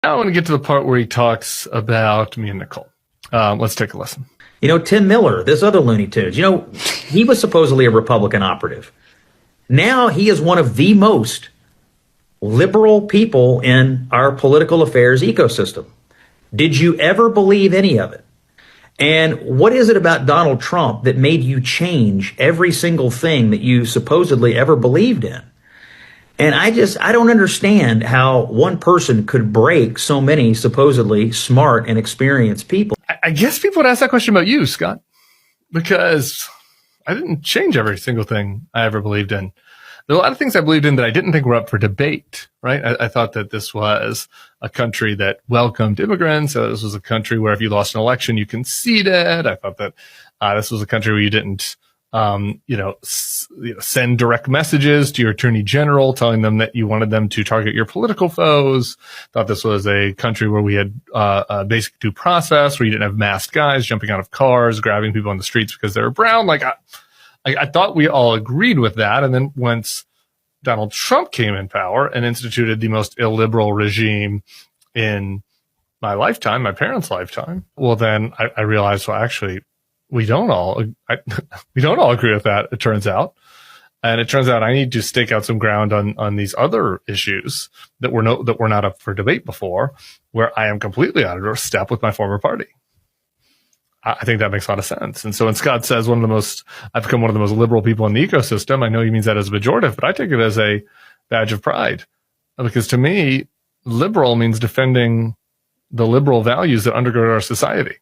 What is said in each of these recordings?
Now I want to get to the part where he talks about me and Nicole. Let's take a listen. You know, Tim Miller, this other Looney Tunes, you know, he was supposedly a Republican operative. Now he is one of the most liberal people in our political affairs ecosystem. Did you ever believe any of it? And what is it about Donald Trump that made you change every single thing that you supposedly ever believed in? And I don't understand how one person could break so many supposedly smart and experienced people. I guess people would ask that question about you, Scott, because I didn't change every single thing I ever believed in. There are a lot of things I believed in that I didn't think were up for debate, right? I thought that this was a country that welcomed immigrants. This was a country where if you lost an election, you conceded. I thought that this was a country where you didn't send direct messages to your attorney general telling them that you wanted them to target your political foes. Thought this was a country where we had a basic due process, where you didn't have masked guys jumping out of cars, grabbing people on the streets because they were brown. Like I thought we all agreed with that. And then once Donald Trump came in power and instituted the most illiberal regime in my lifetime, my parents' lifetime, well, then I realized, well, actually, we don't all agree with that, it turns out. And it turns out I need to stake out some ground on these other issues that were not up for debate before, where I am completely out of step with my former party. I think that makes a lot of sense. And so when Scott says I've become one of the most liberal people in the ecosystem, I know he means that as a pejorative, but I take it as a badge of pride. Because to me, liberal means defending the liberal values that undergird our society.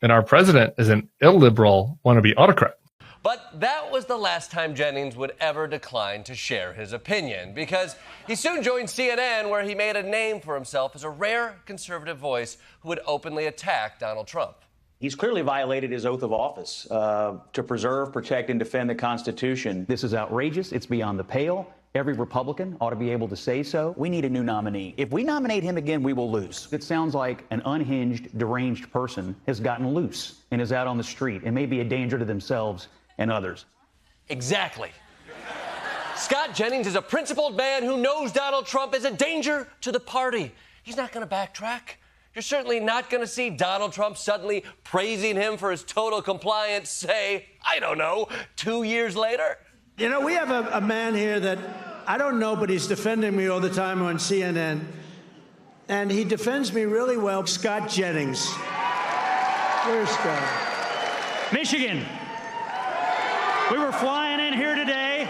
And our president is an illiberal wannabe autocrat. But that was the last time Jennings would ever decline to share his opinion, because he soon joined CNN, where he made a name for himself as a rare conservative voice who would openly attack Donald Trump. He's clearly violated his oath of office to preserve, protect, and defend the Constitution. This is outrageous. It's beyond the pale. Every Republican ought to be able to say so. We need a new nominee. If we nominate him again, we will lose. It sounds like an unhinged, deranged person has gotten loose and is out on the street and may be a danger to themselves and others. Exactly. Scott Jennings is a principled man who knows Donald Trump is a danger to the party. He's not going to backtrack. You're certainly not going to see Donald Trump suddenly praising him for his total compliance, say, I don't know, 2 years later. You know, we have a man here that I don't know, but he's defending me all the time on CNN. And he defends me really well. Scott Jennings. Where's Scott? Michigan. We were flying in here today,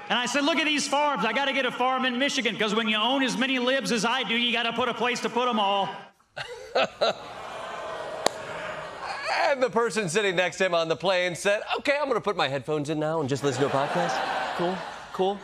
and I said, look at these farms. I got to get a farm in Michigan, because when you own as many libs as I do, you got to put a place to put them all. And the person sitting next to him on the plane said, okay, I'm going to put my headphones in now and just listen to a podcast. Cool.